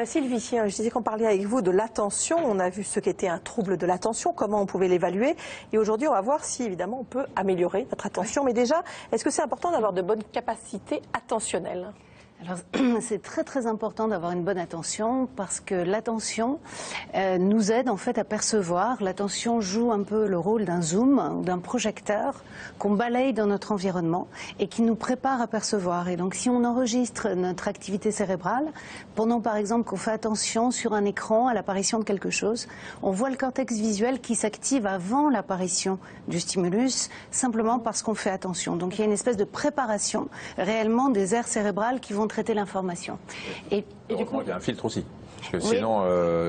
Sylvie, je disais qu'on parlait avec vous de l'attention. On a vu ce qu'était un trouble de l'attention, comment on pouvait l'évaluer. Et aujourd'hui, on va voir si, évidemment, on peut améliorer notre attention. Mais déjà, est-ce que c'est important d'avoir de bonnes capacités attentionnelles ? Alors, c'est très très important d'avoir une bonne attention parce que l'attention nous aide en fait à percevoir. L'attention joue un peu le rôle d'un zoom ou d'un projecteur qu'on balaye dans notre environnement et qui nous prépare à percevoir. Et donc si on enregistre notre activité cérébrale, pendant par exemple qu'on fait attention sur un écran à l'apparition de quelque chose, on voit le cortex visuel qui s'active avant l'apparition du stimulus, simplement parce qu'on fait attention. Donc il y a une espèce de préparation réellement des aires cérébrales qui vont traiter l'information. Et du coup, il y a un filtre aussi. Parce que oui. Sinon,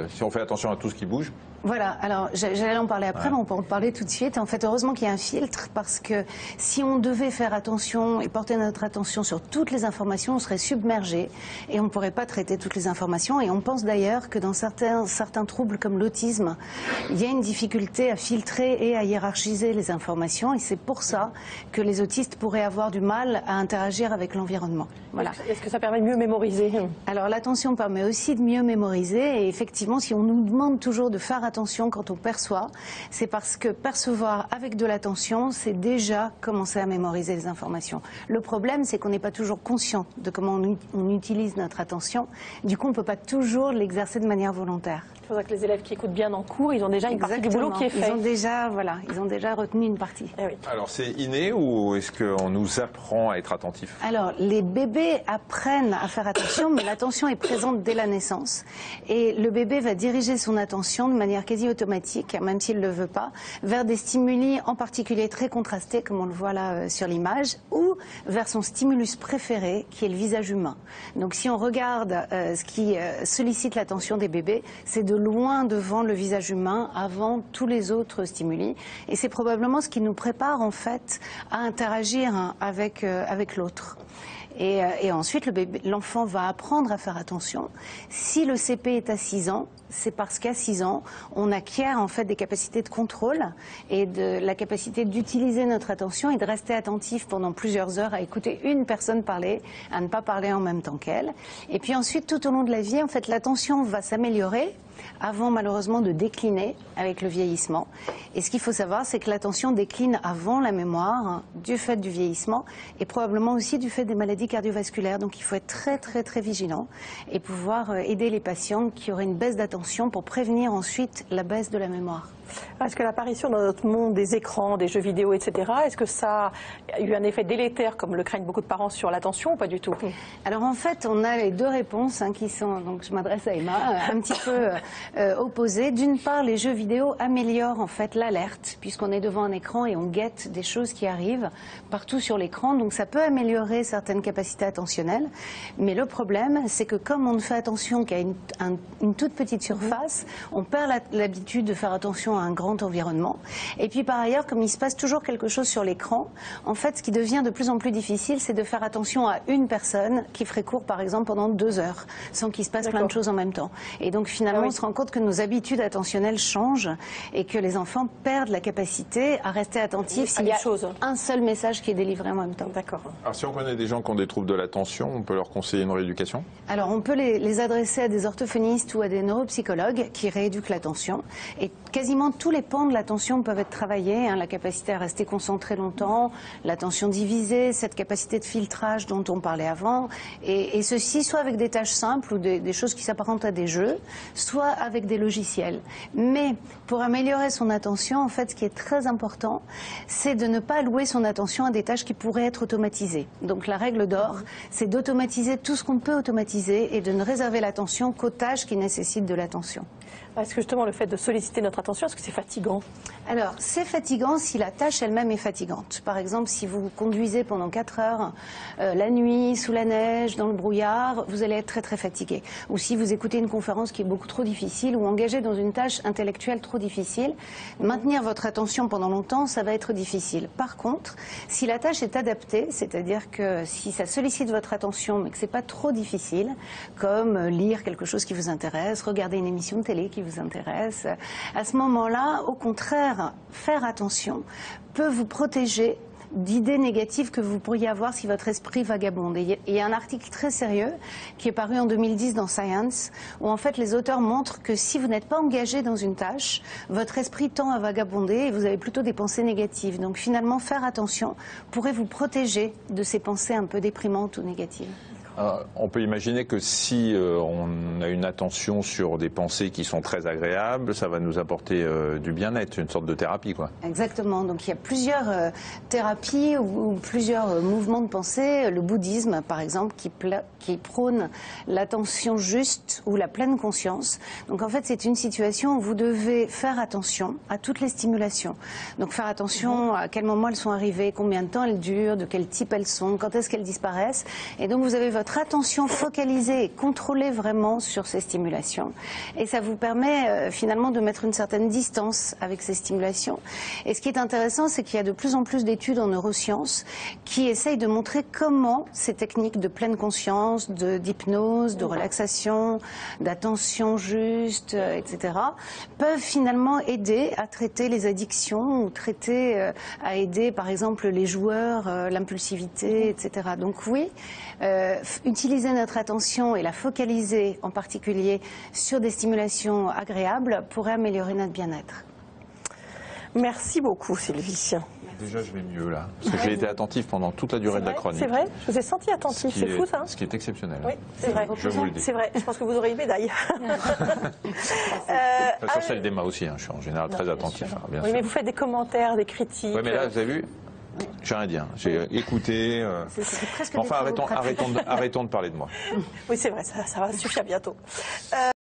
si on fait attention à tout ce qui bouge... Voilà, alors j'allais en parler après, mais on peut en parler tout de suite. En fait, heureusement qu'il y a un filtre, parce que si on devait faire attention et porter notre attention sur toutes les informations, on serait submergé et on ne pourrait pas traiter toutes les informations. Et on pense d'ailleurs que dans certains troubles comme l'autisme, il y a une difficulté à filtrer et à hiérarchiser les informations. Et c'est pour ça que les autistes pourraient avoir du mal à interagir avec l'environnement. Voilà. Est-ce que ça permet de mieux mémoriser ? Alors l'attention permet aussi de mieux mémoriser. Et effectivement, si on nous demande toujours de faire attention quand on perçoit, c'est parce que percevoir avec de l'attention, c'est déjà commencer à mémoriser les informations. Le problème, c'est qu'on n'est pas toujours conscient de comment on utilise notre attention. Du coup, on ne peut pas toujours l'exercer de manière volontaire. C'est pour ça que les élèves qui écoutent bien en cours, ils ont déjà une partie du boulot qui est fait. Ils ont déjà retenu une partie. Eh oui. Alors c'est inné ou est-ce qu'on nous apprend à être attentif? Alors les bébés apprennent à faire attention, mais l'attention est présente dès la naissance. Et le bébé va diriger son attention de manière quasi automatique, même s'il ne le veut pas, vers des stimuli en particulier très contrastés, comme on le voit là sur l'image, ou vers son stimulus préféré, qui est le visage humain. Donc si on regarde ce qui sollicite l'attention des bébés, c'est de loin devant le visage humain, avant tous les autres stimuli. Et c'est probablement ce qui nous prépare en fait à interagir avec l'autre. Et ensuite, l'enfant va apprendre à faire attention. Si le CP est à 6 ans, c'est parce qu'à 6 ans, on acquiert en fait des capacités de contrôle et de la capacité d'utiliser notre attention et de rester attentif pendant plusieurs heures à écouter une personne parler, à ne pas parler en même temps qu'elle. Et puis ensuite, tout au long de la vie, en fait, l'attention va s'améliorer avant malheureusement de décliner avec le vieillissement. Et ce qu'il faut savoir, c'est que l'attention décline avant la mémoire, du fait du vieillissement et probablement aussi du fait des maladies cardiovasculaires. Donc il faut être très très très vigilant et pouvoir aider les patients qui auraient une baisse d'attention pour prévenir ensuite la baisse de la mémoire. Est-ce que l'apparition dans notre monde des écrans, des jeux vidéo, etc., est-ce que ça a eu un effet délétère, comme le craignent beaucoup de parents, sur l'attention ou pas du tout? Alors en fait, on a les deux réponses qui sont, donc je m'adresse à Emma, un petit peu opposées. D'une part, les jeux vidéo améliorent en fait l'alerte, puisqu'on est devant un écran et on guette des choses qui arrivent partout sur l'écran, donc ça peut améliorer certaines capacités attentionnelles. Mais le problème, c'est que comme on ne fait attention qu'à une toute petite surface, on perd l'habitude de faire attention à un grand environnement. Et puis par ailleurs, comme il se passe toujours quelque chose sur l'écran, en fait, ce qui devient de plus en plus difficile, c'est de faire attention à une personne qui ferait court, par exemple, pendant 2 heures, sans qu'il se passe plein de choses en même temps. Et donc finalement, on se rend compte que nos habitudes attentionnelles changent et que les enfants perdent la capacité à rester attentifs s'il y a un seul message qui est délivré en même temps. D'accord. Alors si on connaît des gens qui ont des troubles de l'attention, on peut leur conseiller une rééducation? Alors on peut les adresser à des orthophonistes ou à des neuropsychologues qui rééduquent l'attention. Et quasiment tous les pans de l'attention peuvent être travaillés, la capacité à rester concentré longtemps, l'attention divisée, cette capacité de filtrage dont on parlait avant, et ceci soit avec des tâches simples ou des choses qui s'apparentent à des jeux, soit avec des logiciels. Mais pour améliorer son attention, en fait, ce qui est très important, c'est de ne pas allouer son attention à des tâches qui pourraient être automatisées. Donc la règle d'or, c'est d'automatiser tout ce qu'on peut automatiser et de ne réserver l'attention qu'aux tâches qui nécessitent de l'attention. Est-ce que justement le fait de solliciter notre attention, est-ce que c'est fatigant? Alors, c'est fatigant si la tâche elle-même est fatigante. Par exemple, si vous conduisez pendant 4 heures la nuit, sous la neige, dans le brouillard, vous allez être très très fatigué. Ou si vous écoutez une conférence qui est beaucoup trop difficile ou engagé dans une tâche intellectuelle trop difficile, maintenir votre attention pendant longtemps, ça va être difficile. Par contre, si la tâche est adaptée, c'est-à-dire que si ça sollicite votre attention mais que c'est pas trop difficile, comme lire quelque chose qui vous intéresse, regarder une émission de télé qui vous intéresse, à ce moment-là, au contraire, faire attention peut vous protéger d'idées négatives que vous pourriez avoir si votre esprit vagabonde. Et il y a un article très sérieux qui est paru en 2010 dans Science, où en fait les auteurs montrent que si vous n'êtes pas engagé dans une tâche, votre esprit tend à vagabonder et vous avez plutôt des pensées négatives. Donc finalement, faire attention pourrait vous protéger de ces pensées un peu déprimantes ou négatives. On peut imaginer que si on a une attention sur des pensées qui sont très agréables, ça va nous apporter du bien-être, une sorte de thérapie, quoi. Exactement. Donc il y a plusieurs thérapies ou plusieurs mouvements de pensée. Le bouddhisme, par exemple, qui prône l'attention juste ou la pleine conscience. Donc en fait, c'est une situation où vous devez faire attention à toutes les stimulations. Donc faire attention à quel moment elles sont arrivées, combien de temps elles durent, de quel type elles sont, quand est-ce qu'elles disparaissent. Et donc vous avez votre attention focalisée et contrôlée vraiment sur ces stimulations. Et ça vous permet finalement de mettre une certaine distance avec ces stimulations. Et ce qui est intéressant, c'est qu'il y a de plus en plus d'études en neurosciences qui essayent de montrer comment ces techniques de pleine conscience, d'hypnose, de relaxation, d'attention juste, etc., peuvent finalement aider à traiter les addictions ou à aider par exemple les joueurs, l'impulsivité, etc. Donc oui, utiliser notre attention et la focaliser en particulier sur des stimulations agréables pourrait améliorer notre bien-être. Merci beaucoup, Sylvie. Déjà, je vais mieux là, parce que j'ai été attentif pendant toute la durée de la chronique. C'est vrai, je vous ai senti attentif, c'est fou ça. Ce qui est exceptionnel. Oui, c'est vrai. Je vous le dis. C'est vrai, je pense que vous aurez une médaille. Sur celle d'Emma aussi, hein, je suis en général très attentif. Hein, bien oui, sûr. mais vous faites des commentaires, des critiques. Oui, mais là, vous avez vu, j'ai rien dit. Hein. J'ai écouté. C'est presque Enfin, arrêtons de parler de moi. Oui, c'est vrai, ça va suffire bientôt.